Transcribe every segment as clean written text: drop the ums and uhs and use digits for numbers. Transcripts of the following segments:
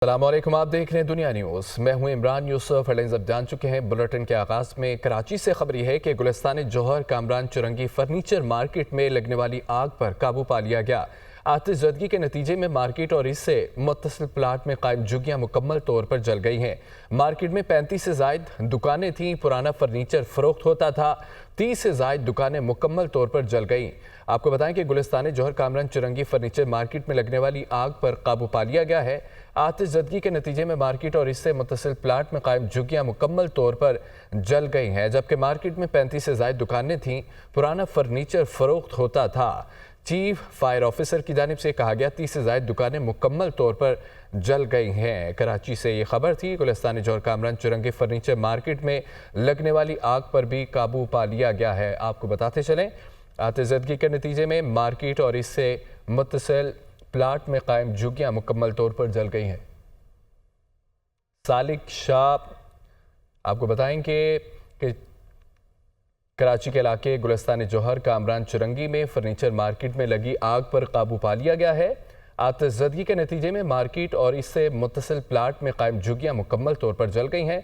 السلام علیکم، آپ دیکھ رہے ہیں دنیا نیوز۔ میں ہوں عمران یوسف۔ ہیڈلائنز اب جان چکے ہیں۔ بلٹن کے آغاز میں کراچی سے خبری ہے کہ گلستان جوہر کامران چرنگی فرنیچر مارکیٹ میں لگنے والی آگ پر قابو پا لیا گیا۔ آتش زدگی کے نتیجے میں مارکیٹ اور اس سے متصل پلاٹ میں قائم جھگیاں مکمل طور پر جل گئی ہیں۔ مارکیٹ میں 35 سے زائد دکانیں تھیں، پرانا فرنیچر فروخت ہوتا تھا۔ 30 سے زائد دکانیں مکمل طور پر جل گئیں۔ آپ کو بتائیں کہ گلستان جوہر کامران چرنگی فرنیچر مارکیٹ میں لگنے والی آگ پر قابو پا لیا گیا ہے۔ آتش زدگی کے نتیجے میں مارکیٹ اور اس سے متصل پلاٹ میں قائم جھگیاں مکمل طور پر جل گئی ہیں، جبکہ مارکیٹ میں 35 سے زائد دکانیں تھیں، پرانا فرنیچر فروخت ہوتا تھا۔ چیف فائر آفیسر کی جانب سے کہا گیا 30 سے زائد دکانیں مکمل طور پر جل گئی ہیں۔ کراچی سے یہ خبر تھی۔ گلستان جوہر کامران چرنگی فرنیچر مارکیٹ میں لگنے والی آگ پر بھی قابو پا لیا گیا ہے۔ آپ کو بتاتے چلیں، آتش زدگی کے نتیجے میں مارکیٹ اور اس سے متصل پلاٹ میں قائم جھگیاں مکمل طور پر جل گئی ہیں۔ سالک شاہ آپ کو بتائیں کہ کراچی کے علاقے گلستان جوہر کامران چرنگی میں فرنیچر مارکیٹ میں لگی آگ پر قابو پا لیا گیا ہے۔ آتش زدگی کے نتیجے میں مارکیٹ اور اس سے متصل پلاٹ میں قائم جھگیاں مکمل طور پر جل گئی ہیں۔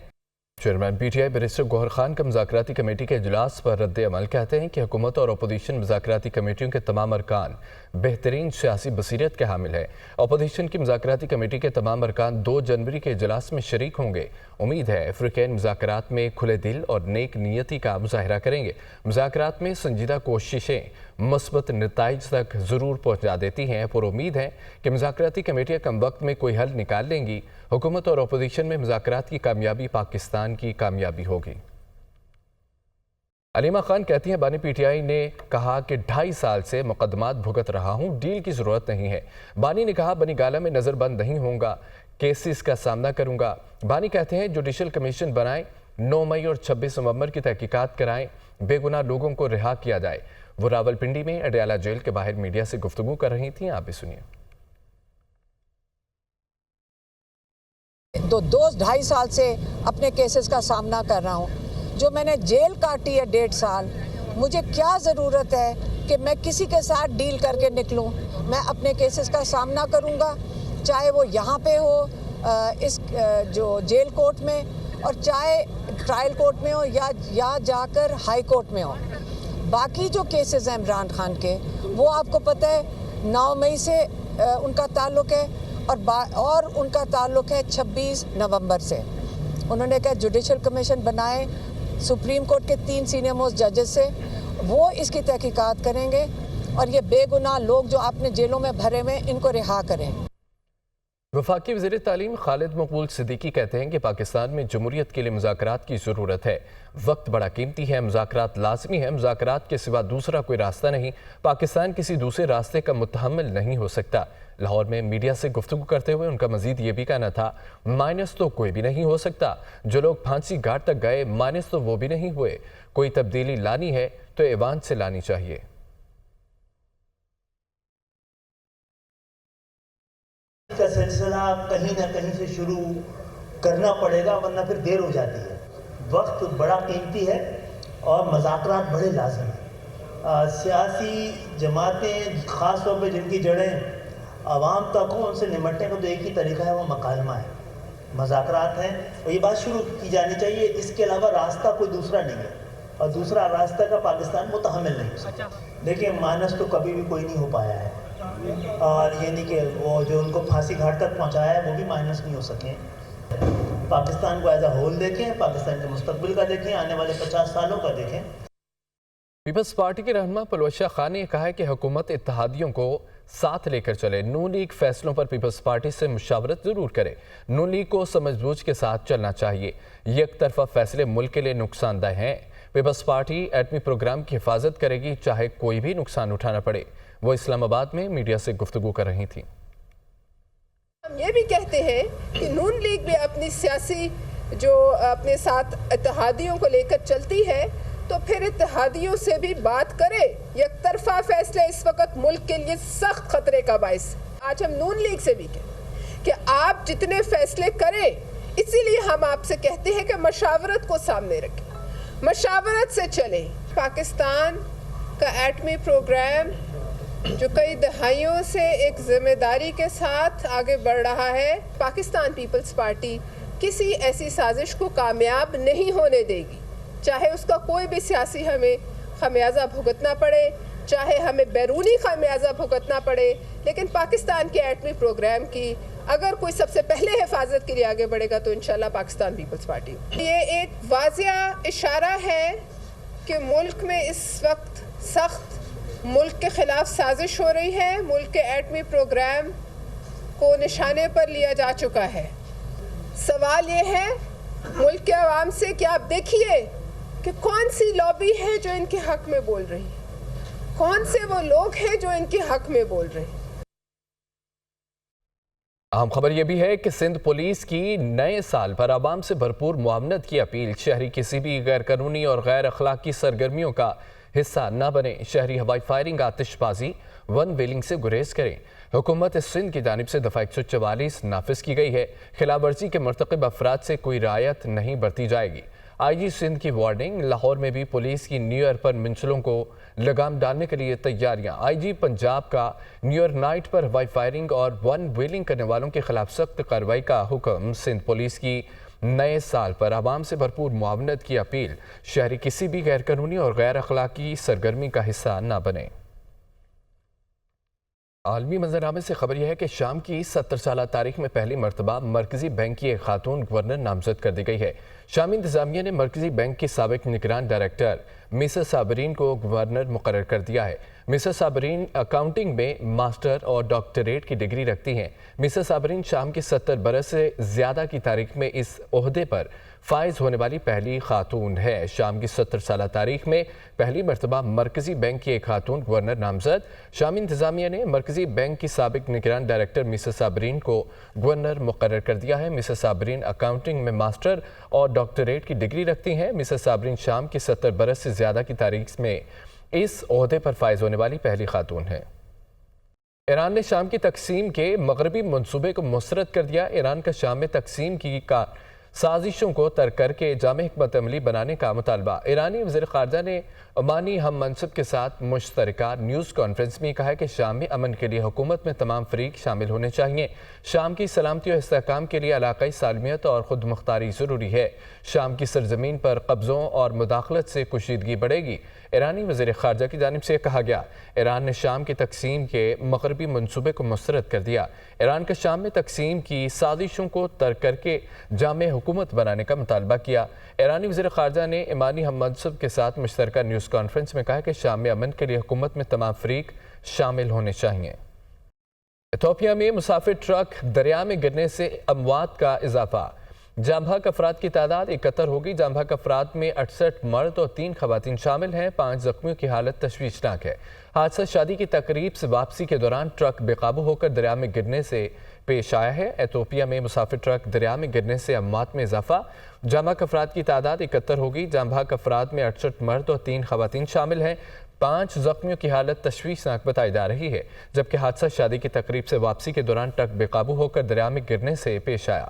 چیئرمین پی ٹی آئی بیرسٹر گوہر خان کا مذاکراتی کمیٹی کے اجلاس پر رد عمل کہتے ہیں کہ حکومت اور اپوزیشن مذاکراتی کمیٹیوں کے تمام ارکان بہترین سیاسی بصیرت کے حامل ہیں۔ اپوزیشن کی مذاکراتی کمیٹی کے تمام ارکان 2 جنوری کے اجلاس میں شریک ہوں گے۔ امید ہے فریقین مذاکرات میں کھلے دل اور نیک نیتی کا مظاہرہ کریں گے۔ مذاکرات میں سنجیدہ کوششیں مثبت نتائج تک ضرور پہنچا دیتی ہیں۔ پر امید ہے کہ مذاکراتی کمیٹیاں کم وقت میں کوئی حل نکال لیں گی۔ حکومت اور اپوزیشن میں مذاکرات کی کامیابی پاکستان کی کامیابی ہوگی۔ علیمہ خان کہتی ہیں بانی پی ٹی آئی نے کہا کہ 2.5 سال سے مقدمات بھگت رہا ہوں، ڈیل کی ضرورت نہیں ہے۔ بانی نے کہا بنی گالہ میں نظر بند نہیں ہوں گا، کیسز کا سامنا کروں گا۔ بانی کہتے ہیں جوڈیشل کمیشن بنائیں، 9 مئی اور 26 نومبر کی تحقیقات کرائیں، بے گناہ لوگوں کو رہا کیا جائے۔ وہ راولپنڈی میں اڈیالہ جیل کے باہر میڈیا سے گفتگو کر رہی تھیں، آپ بھی سنیے۔ 2.5 سال سے اپنے کیسز کا سامنا کر رہا ہوں۔ جو میں نے جیل کاٹی ہے 1.5 سال، مجھے کیا ضرورت ہے کہ میں کسی کے ساتھ ڈیل کر کے نکلوں؟ میں اپنے کیسز کا سامنا کروں گا، چاہے وہ یہاں پہ ہو اس جو جیل کورٹ میں، اور چاہے ٹرائل کورٹ میں ہو یا جا کر ہائی کورٹ میں ہو۔ باقی جو کیسز ہیں عمران خان کے، وہ آپ کو پتہ ہے 9 مئی سے ان کا تعلق ہے، اور ان کا تعلق ہے 26 نومبر سے۔ انہوں نے کہا جوڈیشل کمیشن بنائے سپریم کورٹ کے 3 سینئر موسٹ ججز سے، وہ اس کی تحقیقات کریں گے، اور یہ بے گناہ لوگ جو اپنے جیلوں میں بھرے ہوئے ان کو رہا کریں۔ وفاقی وزیر تعلیم خالد مقبول صدیقی کہتے ہیں کہ پاکستان میں جمہوریت کے لیے مذاکرات کی ضرورت ہے۔ وقت بڑا قیمتی ہے، مذاکرات لازمی ہے، مذاکرات کے سوا دوسرا کوئی راستہ نہیں۔ پاکستان کسی دوسرے راستے کا متحمل نہیں ہو سکتا۔ لاہور میں میڈیا سے گفتگو کرتے ہوئے ان کا مزید یہ بھی کہنا تھا، مائنس تو کوئی بھی نہیں ہو سکتا۔ جو لوگ پھانسی گھاٹ تک گئے، مائنس تو وہ بھی نہیں ہوئے۔ کوئی تبدیلی لانی ہے تو ایوان سے لانی چاہیے۔ کا سلسلہ کہیں نہ کہیں سے شروع کرنا پڑے گا، ورنہ پھر دیر ہو جاتی ہے۔ وقت بڑا قیمتی ہے اور مذاکرات بڑے لازم ہیں۔ سیاسی جماعتیں خاص طور پہ جن کی جڑیں عوام تک ہوں، ان سے نمٹنے کا تو ایک ہی طریقہ ہے، وہ مکالمہ ہے، مذاکرات ہیں، اور یہ بات شروع کی جانی چاہیے۔ اس کے علاوہ راستہ کوئی دوسرا نہیں ہے، اور دوسرا راستہ کا پاکستان متحمل نہیں ہو سکتا۔ دیکھیں مائنس تو کبھی بھی کوئی نہیں ہو پایا ہے، اور یہ نہیں کہ وہ جو ان کو پھانسی گھاٹ تک پہنچایا ہے وہ بھی مائنس نہیں ہو سکے۔ پاکستان کو ایز اے ہول دیکھیں، پاکستان کے مستقبل کا دیکھیں، آنے والے 50 سالوں کا دیکھیں۔ پیپلز پارٹی کے رہنما پلوش شاہ خان نے کہا ہے کہ حکومت اتحادیوں کو ساتھ لے کر چلے۔ نون لیگ فیصلوں پر پیپلز پارٹی سے مشاورت ضرور کرے۔ نون لیگ کو سمجھ بوجھ کے ساتھ چلنا چاہیے۔ یک طرفہ فیصلے ملک کے لیے نقصان دہ ہیں۔ پیپلز پارٹی ایٹمی پروگرام کی حفاظت کرے گی، چاہے کوئی بھی نقصان اٹھانا پڑے۔ وہ اسلام آباد میں میڈیا سے گفتگو کر رہی تھیں۔ ہم یہ بھی کہتے ہیں کہ نون لیگ بھی اپنی سیاسی جو اپنے ساتھ اتحادیوں کو لے کر چلتی ہے، تو پھر اتحادیوں سے بھی بات کرے۔ یک طرفہ فیصلے اس وقت ملک کے لیے سخت خطرے کا باعث۔ آج ہم نون لیگ سے بھی کہیں کہ آپ جتنے فیصلے کریں، اسی لیے ہم آپ سے کہتے ہیں کہ مشاورت کو سامنے رکھیں، مشاورت سے چلیں۔ پاکستان کا ایٹمی پروگرام جو کئی دہائیوں سے ایک ذمہ داری کے ساتھ آگے بڑھ رہا ہے، پاکستان پیپلز پارٹی کسی ایسی سازش کو کامیاب نہیں ہونے دے گی، چاہے اس کا کوئی بھی سیاسی ہمیں خمیازہ بھگتنا پڑے، چاہے ہمیں بیرونی خمیازہ بھگتنا پڑے، لیکن پاکستان کے ایٹمی پروگرام کی اگر کوئی سب سے پہلے حفاظت کے لیے آگے بڑھے گا تو انشاءاللہ پاکستان پیپلز پارٹی۔ یہ ایک واضح اشارہ ہے کہ ملک میں اس وقت سخت ملک کے خلاف سازش ہو رہی ہے، ملک کے ایٹمی پروگرام کو نشانے پر لیا جا چکا ہے۔ سوال یہ ہے ملک کے عوام سے کہ آپ دیکھیے کہ کون سی لابی ہے جو ان کے حق میں بول رہی ہے، کون سے وہ لوگ ہیں جو ان کے حق میں بول رہے ہیں۔ اہم خبر یہ بھی ہے کہ سندھ پولیس کی نئے سال پر عوام سے بھرپور معاونت کی اپیل، شہری کسی بھی غیر قانونی اور غیر اخلاقی سرگرمیوں کا حصہ نہ بنے، شہری ہوائی فائرنگ، آتش بازی، ون ویلنگ سے گریز کریں۔ حکومت سندھ کی جانب سے دفعہ 144 نافذ کی گئی ہے، خلاف ورزی کے مرتکب افراد سے کوئی رعایت نہیں برتی جائے گی۔ آئی جی سندھ کی وارننگ، لاہور میں بھی پولیس کی نیو ایئر پر منچلوں کو لگام ڈالنے کے لیے تیاریاں۔ آئی جی پنجاب کا نیو ایئر نائٹ پر ہوائی فائرنگ اور ون ویلنگ کرنے والوں کے خلاف سخت کارروائی کا حکم۔ سندھ پولیس کی نئے سال پر عوام سے بھرپور معاونت کی اپیل، شہری کسی بھی غیر قانونی اور غیر اخلاقی سرگرمی کا حصہ نہ بنے۔ عالمی منظرنامے سے خبر یہ ہے کہ شام کی 70 سالہ تاریخ میں پہلی مرتبہ مرکزی بینک کی ایک خاتون گورنر نامزد کر دی گئی ہے۔ شامی انتظامیہ نے مرکزی بینک کی سابق نگران ڈائریکٹر مسز صابرین کو گورنر مقرر کر دیا ہے۔ مسز صابرین اکاؤنٹنگ میں ماسٹر اور ڈاکٹریٹ کی ڈگری رکھتی ہیں۔ مسز صابرین شام کی 70 برس سے زیادہ کی تاریخ میں اس عہدے پر فائز ہونے والی پہلی خاتون ہے۔ شام کی 70 سالہ تاریخ میں پہلی مرتبہ مرکزی بینک کی ایک خاتون گورنر نامزد۔ شامی انتظامیہ نے مرکزی بینک کی سابق نگران ڈائریکٹر مسز صابرین کو گورنر مقرر کر دیا ہے۔ مسز صابرین اکاؤنٹنگ میں ماسٹر اور ڈاکٹریٹ کی ڈگری رکھتی ہیں۔ مسز صابرین شام کی 70 برس سے زیادہ کی تاریخ میں اس عہدے پر فائز ہونے والی پہلی خاتون ہے۔ ایران نے شام کی تقسیم کے مغربی منصوبے کو مسترد کر دیا۔ ایران کا شام میں تقسیم کی سازشوں کو ترک کر کے جامع حکمت عملی بنانے کا مطالبہ۔ ایرانی وزیر خارجہ نے عمانی ہم منصب کے ساتھ مشترکہ نیوز کانفرنس میں کہا کہ شام میں امن کے لیے حکومت میں تمام فریق شامل ہونے چاہیے۔ شام کی سلامتی و استحکام کے لیے علاقائی سالمیت اور خود مختاری ضروری ہے۔ شام کی سرزمین پر قبضوں اور مداخلت سے کشیدگی بڑھے گی۔ ایرانی وزیر خارجہ کی جانب سے کہا گیا، ایران نے شام کی تقسیم کے مغربی منصوبے کو مسترد کر دیا۔ ایران کا شام میں تقسیم کی سازشوں کو ترک کر کے جامع حکومت بنانے کا مطالبہ کیا۔ ایرانی وزیر خارجہ نے عمانی ہم منصب کے ساتھ مشترکہ نیوز کانفرنس میں کہا کہ شام میں امن کے لیے حکومت میں تمام فریق شامل ہونے چاہیے۔ ایتھوپیا میں مسافر ٹرک دریا میں گرنے سے اموات کا اضافہ، جاں بحق افراد کی تعداد 71 ہوگی۔ جاں بحق افراد میں 68 مرد اور 3 خواتین شامل ہیں۔ 5 زخمیوں کی حالت تشویشناک ہے۔ حادثہ شادی کی تقریب سے واپسی کے دوران ٹرک بے قابو ہو کر دریا میں گرنے سے پیش آیا ہے۔ ایتھوپیا میں مسافر ٹرک دریا میں گرنے سے اموات میں اضافہ، جاں بحق افراد کی تعداد 71 ہوگی۔ جاں بحق افراد میں 68 مرد اور 3 خواتین شامل ہیں۔ 5 زخمیوں کی حالت تشویشناک بتائی جا رہی ہے، جبکہ حادثہ شادی کی تقریب سے واپسی کے دوران ٹرک بے قابو ہو کر دریا میں گرنے سے پیش آیا۔